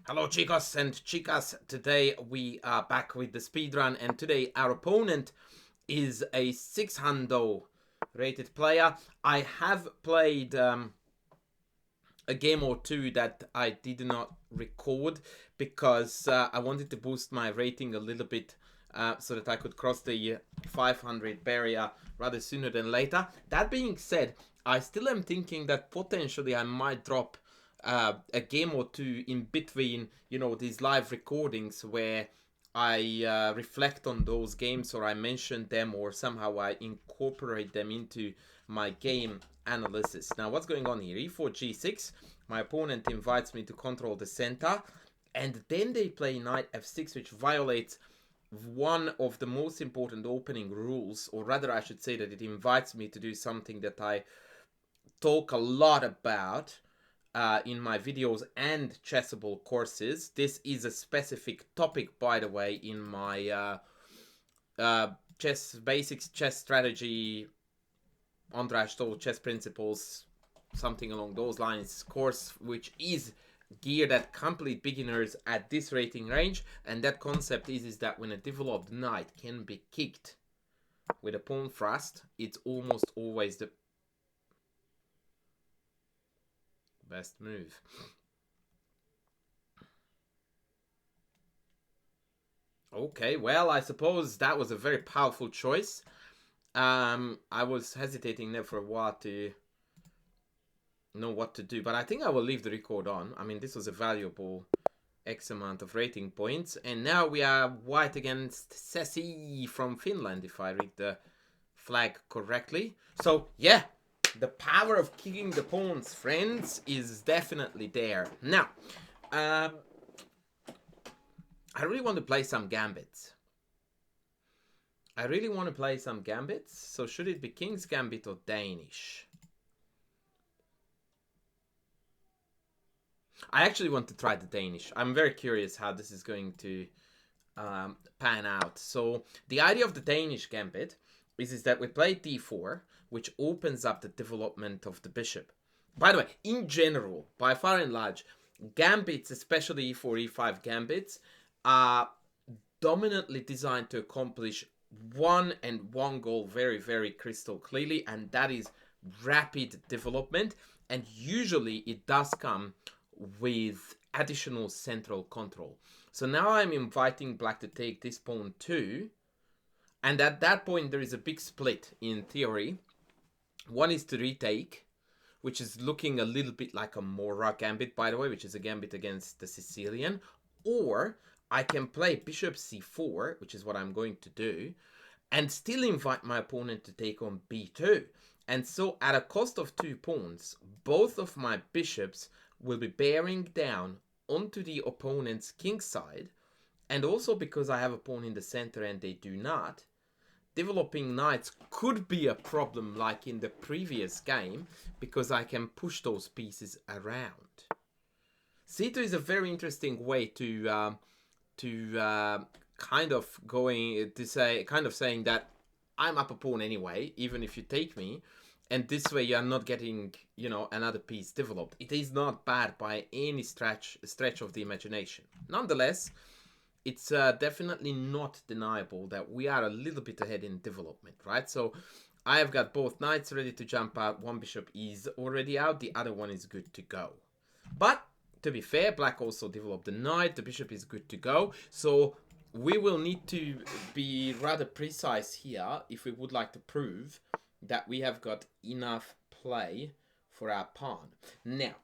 Hello chicos and chicas, today we are back with the speedrun and today our opponent is a 600 rated player. I have played a game or two that I did not record because I wanted to boost my rating a little bit so that I could cross the 500 barrier rather sooner than later. That being said, I still am thinking that potentially I might drop a game or two in between, you know, these live recordings where I reflect on those games or I mention them or somehow I incorporate them into my game analysis. Now, what's going on here? E4, G6. My opponent invites me to control the center. And then they play knight f6, which violates one of the most important opening rules. Or rather, I should say that it invites me to do something that I talk a lot about in my videos and chessable courses. This is a specific topic, by the way, in my chess basics, chess strategy, András Stoll chess principles, something along those lines course, which is geared at complete beginners at this rating range. And that concept is that when a developed knight can be kicked with a pawn thrust, it's almost always the best move. Okay, well, I suppose that was a very powerful choice. I was hesitating there for a while to know what to do, but I think I will leave the record on. I mean, this was a valuable X amount of rating points, and now we are white against Sessi from Finland, if I read the flag correctly. So, yeah, the power of kicking the pawns, friends, is definitely there. Now, I really want to play some gambits. So should it be King's Gambit or Danish? I actually want to try the Danish. I'm very curious how this is going to pan out. So the idea of the Danish Gambit is that we play d4, which opens up the development of the bishop. By the way, in general, by far and large, gambits, especially e4, e5 gambits, are dominantly designed to accomplish one goal very, very crystal clearly, and that is rapid development. And usually it does come with additional central control. So now I'm inviting black to take this pawn too. And at that point, there is a big split in theory. One is to retake, which is looking a little bit like a Mora gambit, by the way, which is a gambit against the Sicilian. Or I can play bishop c4, which is what I'm going to do, and still invite my opponent to take on b2. And so at a cost of 2 pawns, both of my bishops will be bearing down onto the opponent's king side. And also because I have a pawn in the center and they do not, developing knights could be a problem like in the previous game, because I can push those pieces around. C2 is a very interesting way to kind of saying that I'm up a pawn anyway, even if you take me, and this way you are not getting, you know, another piece developed. It is not bad by any stretch of the imagination. Nonetheless, it's definitely not deniable that we are a little bit ahead in development, right? So I have got both knights ready to jump out. One bishop is already out. The other one is good to go. But to be fair, black also developed the knight. The bishop is good to go. So we will need to be rather precise here if we would like to prove that we have got enough play for our pawn. Now,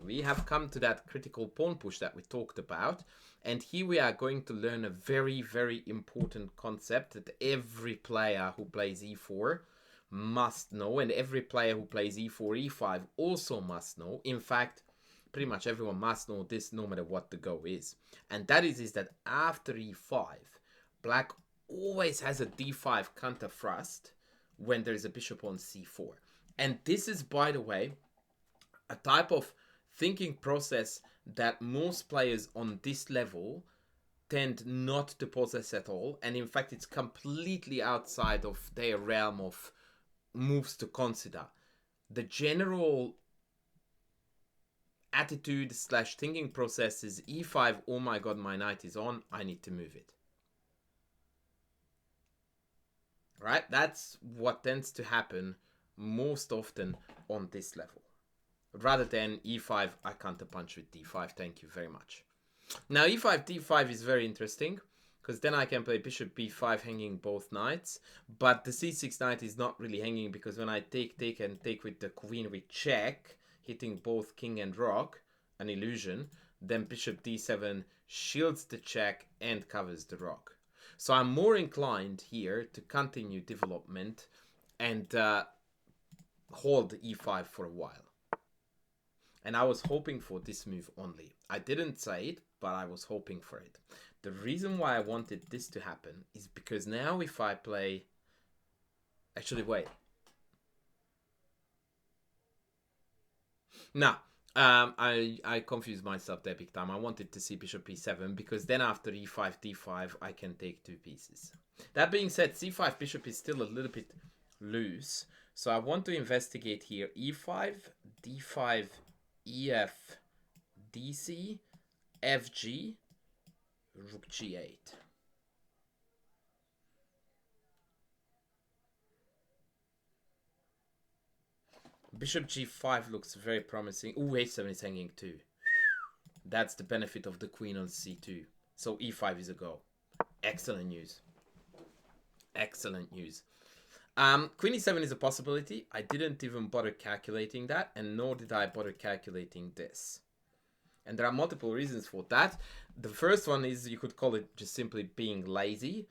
we have come to that critical pawn push that we talked about. And here we are going to learn a very, very important concept that every player who plays e4 must know. And every player who plays e4, e5 also must know. In fact, pretty much everyone must know this no matter what the go is. And that is that after e5, black always has a d5 counter thrust when there is a bishop on c4. And this is, by the way, a type of thinking process that most players on this level tend not to possess at all. And in fact, it's completely outside of their realm of moves to consider. The general attitude slash thinking process is e5. Oh my god, my knight is on. I need to move it. Right? That's what tends to happen most often on this level. Rather than e5, I counterpunch with d5. Thank you very much. Now e5, d5 is very interesting, because then I can play bishop b5 hanging both knights. But the c6 knight is not really hanging, because when I take and take with the queen with check, hitting both king and rook, an illusion, then bishop d7 shields the check and covers the rook. So I'm more inclined here to continue development and hold e5 for a while. And I was hoping for this move only. I didn't say it, but I was hoping for it. The reason why I wanted this to happen is because now if I play... Actually, wait. Now, I confused myself there big time. I wanted to see bishop e7 because then after e5, d5, I can take two pieces. That being said, c5 bishop is still a little bit loose. So I want to investigate here e5, d5, ef, dc, fg, rook g8. Bishop g5 looks very promising. Ooh, a7 is hanging too. That's the benefit of the queen on c2. So e5 is a go. Excellent news. Excellent news. Queen e7 is a possibility. I didn't even bother calculating that, and nor did I bother calculating this. And there are multiple reasons for that. The first one is you could call it just simply being lazy.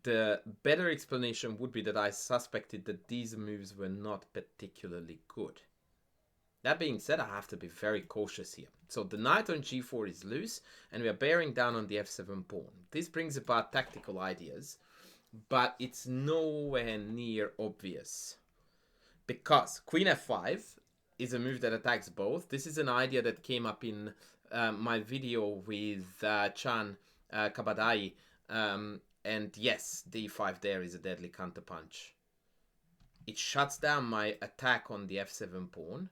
The better explanation would be that I suspected that these moves were not particularly good. That being said, I have to be very cautious here. So the knight on g4 is loose, and we are bearing down on the f7 pawn. This brings about tactical ideas, but it's nowhere near obvious. Because queen f5 is a move that attacks both. This is an idea that came up in my video with Chan Kabadai. And yes, d5 there is a deadly counterpunch. It shuts down my attack on the f7 pawn.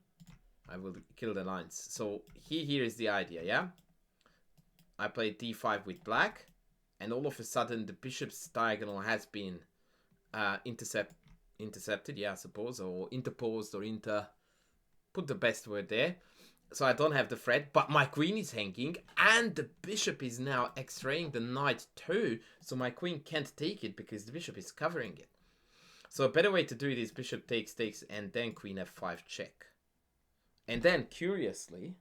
I will kill the lines. So here is the idea, yeah? I play d5 with black, and all of a sudden the bishop's diagonal has been intercepted, yeah, I suppose, or interposed, or put the best word there. So I don't have the threat, but my queen is hanging, and the bishop is now x-raying the knight too, so my queen can't take it because the bishop is covering it. So a better way to do it is bishop takes, and then queen f5 check. And then, curiously,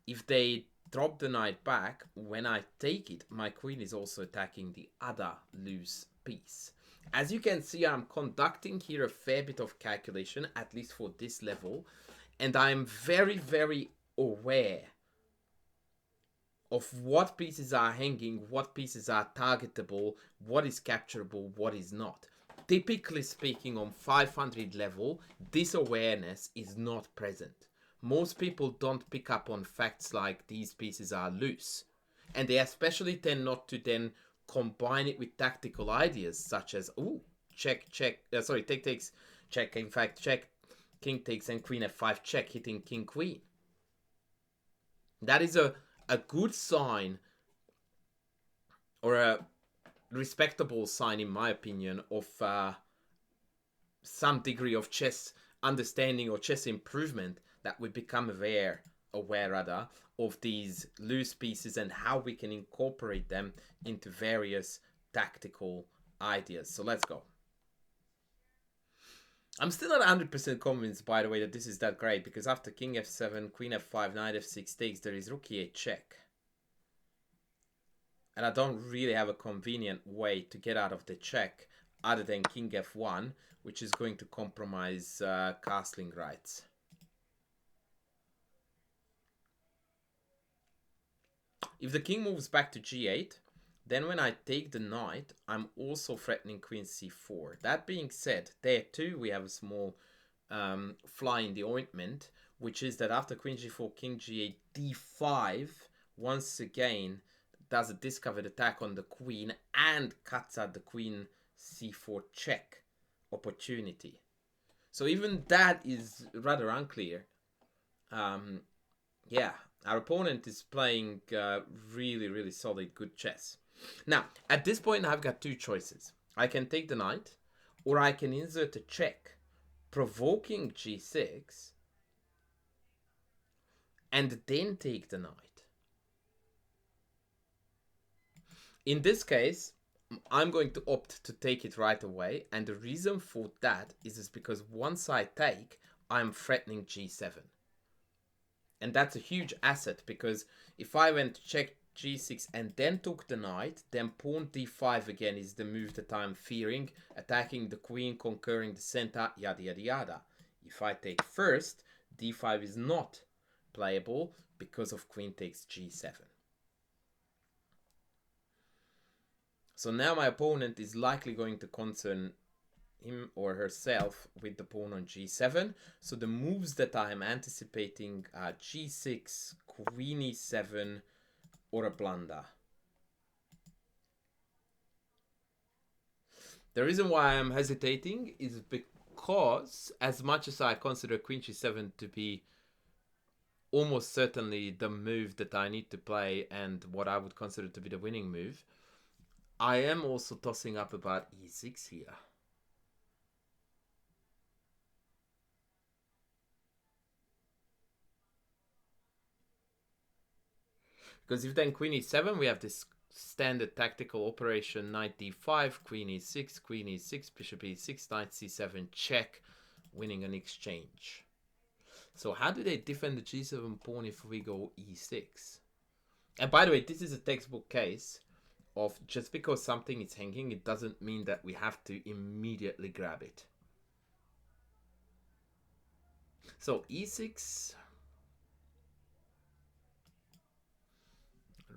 if they drop the knight back, when I take it, my queen is also attacking the other loose piece. As you can see, I'm conducting here a fair bit of calculation, at least for this level, and I'm very, very aware of what pieces are hanging, what pieces are targetable, what is capturable, what is not. Typically speaking, on 500 level, this awareness is not present. Most people don't pick up on facts like these pieces are loose. And they especially tend not to then combine it with tactical ideas such as, ooh, check, sorry, take takes, check, in fact, check, king takes and queen f5 check, hitting king queen. That is a good sign, or a respectable sign in my opinion, of some degree of chess understanding or chess improvement, that we become aware rather of these loose pieces and how we can incorporate them into various tactical ideas. So let's go. I'm still not 100% convinced, by the way, that this is that great, because after king f7, queen f5, knight f6 takes, there is rook e8 check. And I don't really have a convenient way to get out of the check other than king f1, which is going to compromise castling rights. If the king moves back to g8, then when I take the knight, I'm also threatening queen c4. That being said, there too we have a small fly in the ointment, which is that after queen g4, king g8, d5, once again, does a discovered attack on the queen and cuts out the queen c4 check opportunity. So even that is rather unclear. Yeah, our opponent is playing really, really solid, good chess. Now, at this point, I've got two choices. I can take the knight, or I can insert a check, provoking g6, and then take the knight. In this case, I'm going to opt to take it right away, and the reason for that is because once I take, I'm threatening g7. And that's a huge asset, because if I went to check g6 and then took the knight, then pawn d5 again is the move that I'm fearing, attacking the queen, conquering the center, yada yada yada. If I take first, d5 is not playable because of queen takes g7. So now my opponent is likely going to concern him or herself with the pawn on g7. So the moves that I am anticipating are g6, queen e7, or a blunder. The reason why I'm hesitating is because, as much as I consider queen g7 to be almost certainly the move that I need to play and what I would consider to be the winning move, I am also tossing up about e6 here. Because if then queen e7, we have this standard tactical operation, knight d5, queen e6, bishop e6, knight c7, check, winning an exchange. So how do they defend the g7 pawn if we go e6? And by the way, this is a textbook case of just because something is hanging, it doesn't mean that we have to immediately grab it. So e6,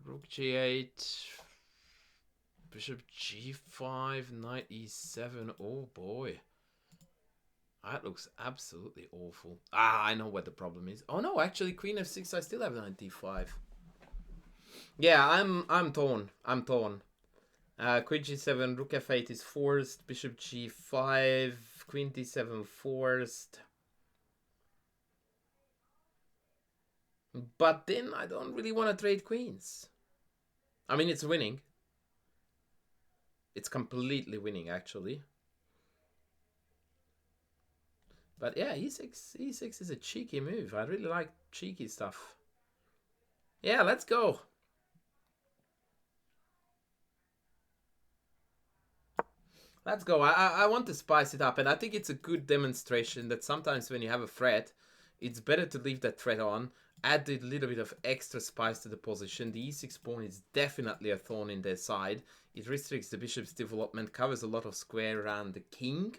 rook g8, bishop g5, knight e7. Oh boy. That looks absolutely awful. I know what the problem is. Oh no, actually queen f6, I still have knight d5. Yeah, I'm torn. Queen g7, rook f8 is forced, bishop g5, queen d7 forced. But then I don't really want to trade queens. I mean, it's winning. It's completely winning, actually. But yeah, e6 is a cheeky move. I really like cheeky stuff. Yeah, let's go. Let's go. I want to spice it up, and I think it's a good demonstration that sometimes when you have a threat, it's better to leave that threat on, add a little bit of extra spice to the position. The e6 pawn is definitely a thorn in their side. It restricts the bishop's development, covers a lot of square around the king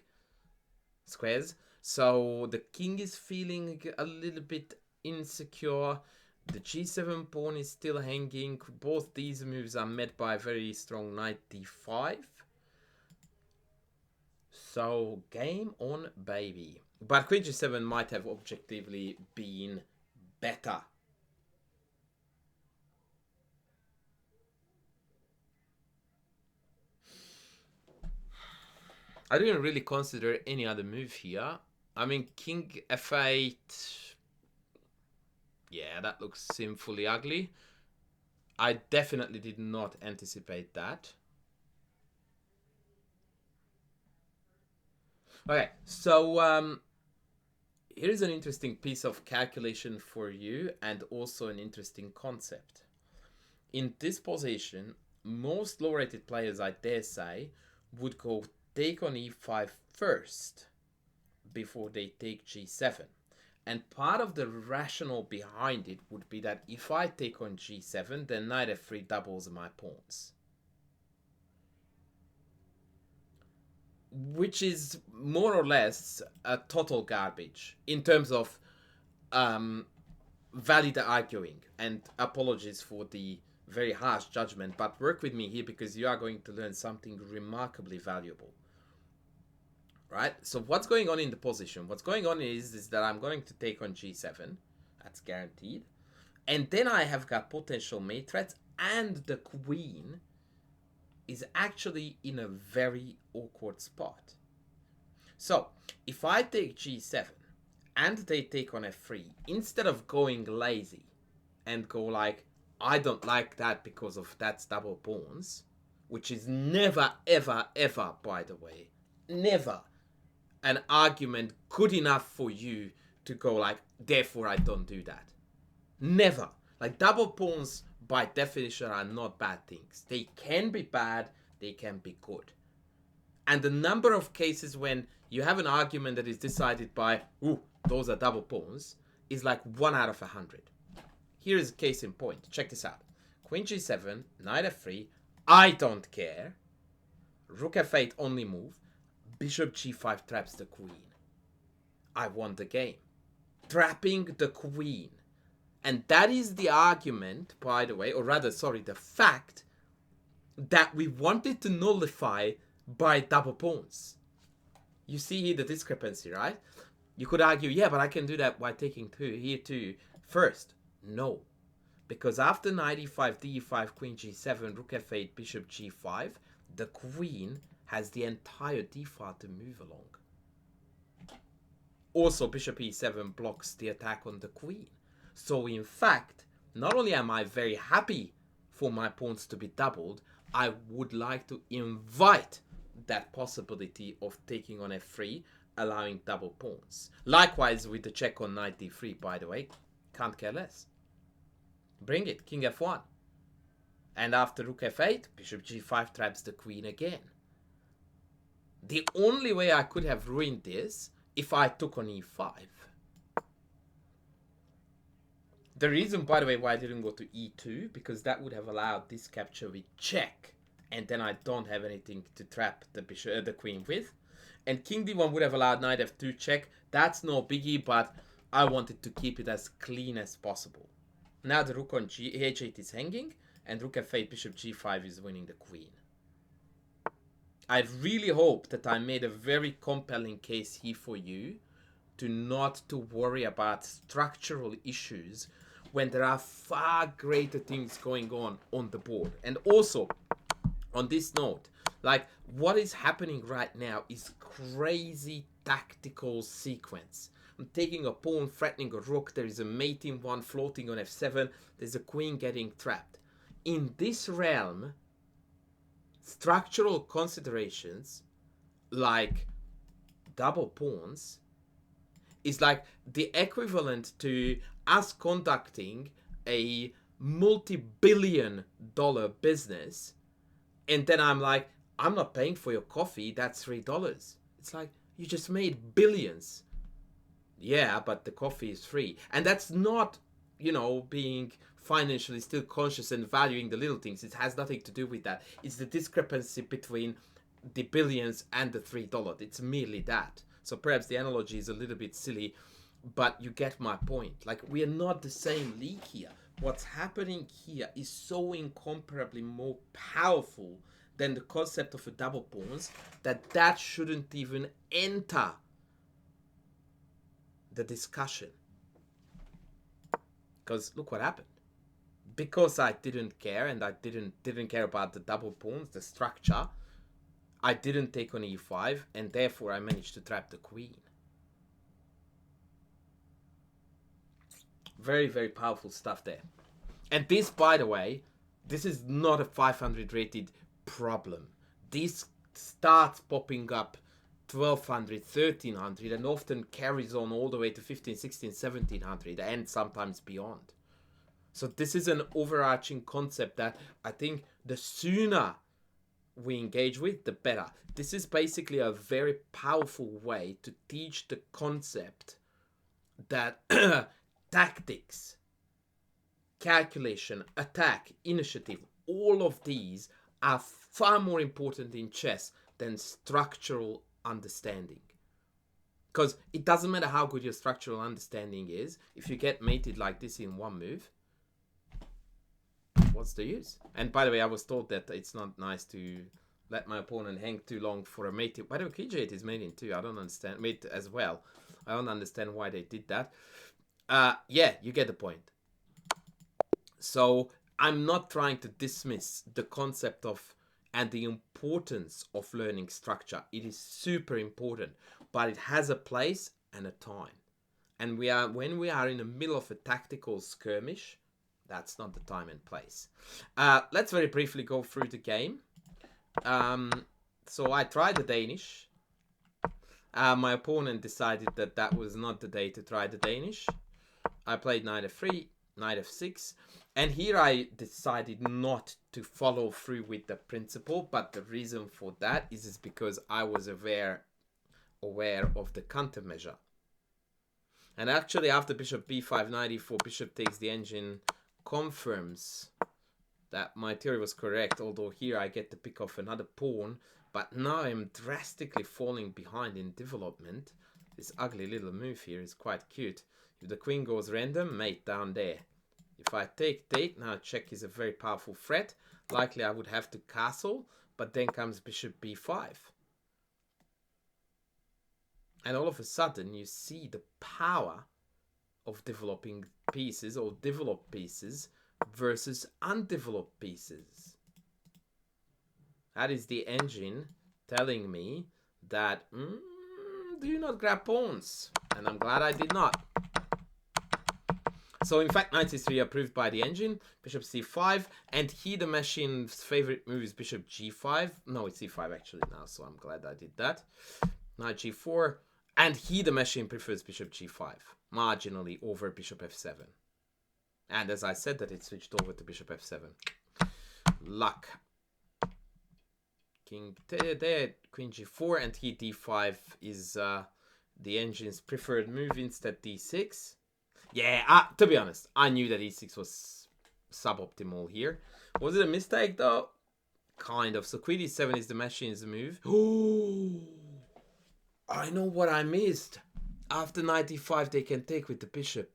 squares. So the king is feeling a little bit insecure. The g7 pawn is still hanging. Both these moves are met by a very strong knight d5. So game on, baby. But queen g7 might have objectively been better. I didn't really consider any other move here. I mean, king f8. Yeah, that looks sinfully ugly. I definitely did not anticipate that. Okay, so here's an interesting piece of calculation for you and also an interesting concept. In this position, most low-rated players, I dare say, would go take on e5 first before they take g7. And part of the rationale behind it would be that if I take on g7, then knight f3 doubles my pawns. Which is more or less a total garbage in terms of valid arguing. And apologies for the very harsh judgment, but work with me here because you are going to learn something remarkably valuable. Right? So what's going on in the position? What's going on is that I'm going to take on g7. That's guaranteed. And then I have got potential mate threats, and the queen is actually in a very awkward spot. So if I take g7 and they take on f3, instead of going lazy and go like, I don't like that because of that's double pawns, which is never, ever, ever, by the way, never an argument good enough for you to go like, therefore I don't do that. Never. Like, double pawns by definition are not bad things. They can be bad, they can be good. And the number of cases when you have an argument that is decided by, ooh, those are double pawns, is like 1 out of 100. Here is a case in point. Check this out. Queen g7, knight f3, I don't care. Rook f8 only move. Bishop g5 traps the queen. I won the game. Trapping the queen. And that is the argument, by the way, or rather, sorry, the fact that we wanted to nullify by double pawns. You see here the discrepancy, right? You could argue, yeah, but I can do that by taking here too. First, no. Because after knight e5, d5, queen g7, rook f8, bishop g5, the queen has the entire d file to move along. Also, bishop e7 blocks the attack on the queen. So in fact, not only am I very happy for my pawns to be doubled, I would like to invite that possibility of taking on f3, allowing double pawns. Likewise with the check on knight d3, by the way, can't care less. Bring it, king f1. And after rook f8, bishop g5 traps the queen again. The only way I could have ruined this if I took on e5. The reason, by the way, why I didn't go to e2, because that would have allowed this capture with check, and then I don't have anything to trap the bishop, the queen with. And king d1 would have allowed knight f2 check. That's no biggie, but I wanted to keep it as clean as possible. Now the rook on h8 is hanging, and rook f8, bishop g5 is winning the queen. I really hope that I made a very compelling case here for you not to worry about structural issues when there are far greater things going on the board. And also, on this note, like, what is happening right now is crazy tactical sequence. I'm taking a pawn, threatening a rook, there is a mate in one floating on f7, there's a queen getting trapped. In this realm, structural considerations like double pawns is like the equivalent to us conducting a multi-billion-dollar business, and then I'm like, I'm not paying for your coffee, that's $3. It's like, you just made billions. Yeah, but the coffee is free. And that's not, you know, being financially still conscious and valuing the little things. It has nothing to do with that. It's the discrepancy between the billions and the $3. It's merely that. So perhaps the analogy is a little bit silly, but you get my point. Like, we are not the same league here. What's happening here is so incomparably more powerful than the concept of a double pawns that shouldn't even enter the discussion. Because look what happened. Because I didn't care, and I didn't care about the double pawns, the structure, I didn't take on e5, and therefore I managed to trap the queen. Very, very powerful stuff there. And this, by the way, this is not a 500 rated problem. This starts popping up 1200, 1300, and often carries on all the way to 15, 16, 1700, and sometimes beyond. So this is an overarching concept that I think the sooner we engage with, the better. This is basically a very powerful way to teach the concept that tactics, calculation, attack, initiative, all of these are far more important in chess than structural understanding. Because it doesn't matter how good your structural understanding is, if you get mated like this in one move, what's the use? And by the way, I was told that it's not nice to let my opponent hang too long for a mate. By the way, KJ8 is mating too. I don't understand. Mate as well. I don't understand why they did that. Yeah, you get the point. So I'm not trying to dismiss the concept of and the importance of learning structure. It is super important, but it has a place and a time. And when we are in the middle of a tactical skirmish, that's not the time and place. Let's very briefly go through the game. So I tried the Danish. My opponent decided that that was not the day to try the Danish. I played knight f3, knight f6, and here I decided not to follow through with the principle, but the reason for that is because I was aware of the countermeasure. And actually after bishop b5, knight e4, bishop takes the engine confirms that my theory was correct, although here I get to pick off another pawn, but now I'm drastically falling behind in development. This ugly little move here is quite cute. If the queen goes random, mate down there. If I take, now check is a very powerful threat. Likely I would have to castle, but then comes bishop b5. And all of a sudden you see the power of developing pieces or developed pieces versus undeveloped pieces. That is the engine telling me that do not grab pawns, and I'm glad I did not. So in fact knight c3 approved by the engine, bishop c5, and here the machine's favorite move is bishop g5. No, it's c5 actually now, so I'm glad I did that. Knight g4, and here the machine prefers bishop g5 marginally over bishop f7. And as I said that it switched over to bishop f7. Luck. King there, queen g4, and here d5 is the engine's preferred move instead d6. Yeah, to be honest, I knew that e6 was suboptimal here. Was it a mistake though? Kind of. So queen e7 is the machine's move. Oh, I know what I missed. After knight d5 they can take with the bishop.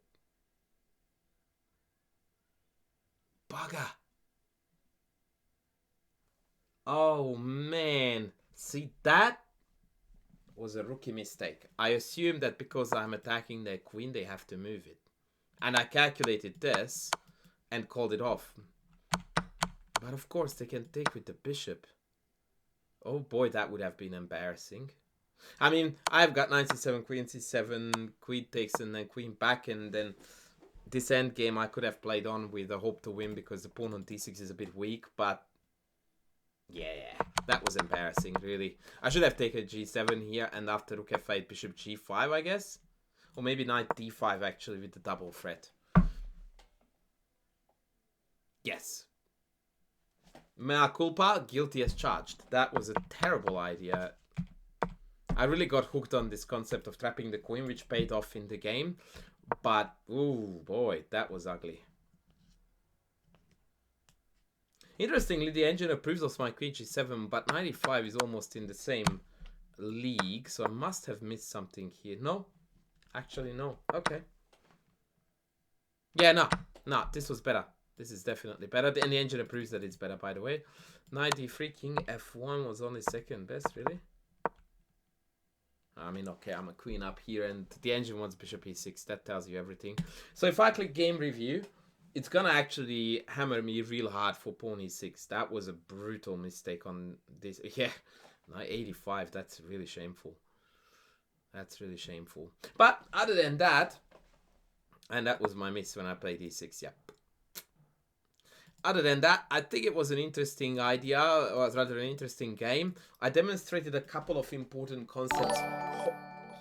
Bugger. Oh man, see, that was a rookie mistake. I assumed that because I'm attacking their queen they have to move it, and I calculated this and called it off. But of course they can take with the bishop. Oh boy, that would have been embarrassing. I mean, I've got knight c7, queen c7, queen takes and then queen back, and then this endgame I could have played on with a hope to win because the pawn on d6 is a bit weak, but yeah, that was embarrassing, really. I should have taken g7 here, and after rook f8, bishop g5, I guess? Or maybe knight d5, actually, with the double threat. Yes. Mea culpa, guilty as charged. That was a terrible idea. I really got hooked on this concept of trapping the queen, which paid off in the game. But, ooh, boy, that was ugly. Interestingly, the engine approves of my queen g7, but 95 is almost in the same league, so I must have missed something here. No? Actually, no. Okay. Yeah, no, this was better. This is definitely better, and the engine approves that it's better, by the way. Knight d3, king f1 was only second best, really? I mean, okay, I'm a queen up here, and the engine wants bishop e6. That tells you everything. So if I click game review, it's gonna actually hammer me real hard for pawn e6. That was a brutal mistake on this. Yeah, knight 85. That's really shameful. That's really shameful. But other than that, and that was my miss when I played e6. Yep. Other than that, I think it was an interesting idea, or rather an interesting game. I demonstrated a couple of important concepts.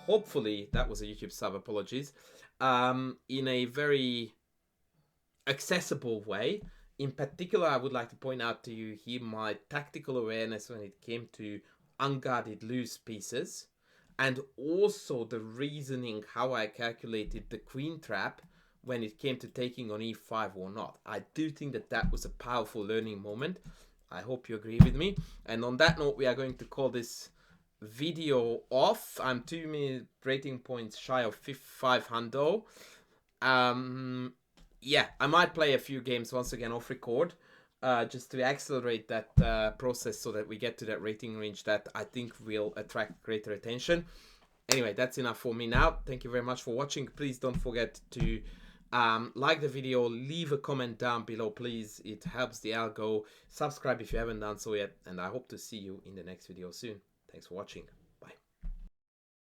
Hopefully, that was a YouTube sub, apologies. In a very accessible way. In particular, I would like to point out to you here my tactical awareness when it came to unguarded loose pieces, and also the reasoning how I calculated the queen trap when it came to taking on e5 or not. I do think that that was a powerful learning moment. I hope you agree with me. And on that note, we are going to call this video off. I'm 2 minute rating points shy of 500. Yeah, I might play a few games once again off record, just to accelerate that process so that we get to that rating range that I think will attract greater attention. Anyway, that's enough for me now. Thank you very much for watching. Please don't forget to like the video, leave a comment down below, please. It helps the algo. Subscribe if you haven't done so yet, and I hope to see you in the next video soon. Thanks for watching.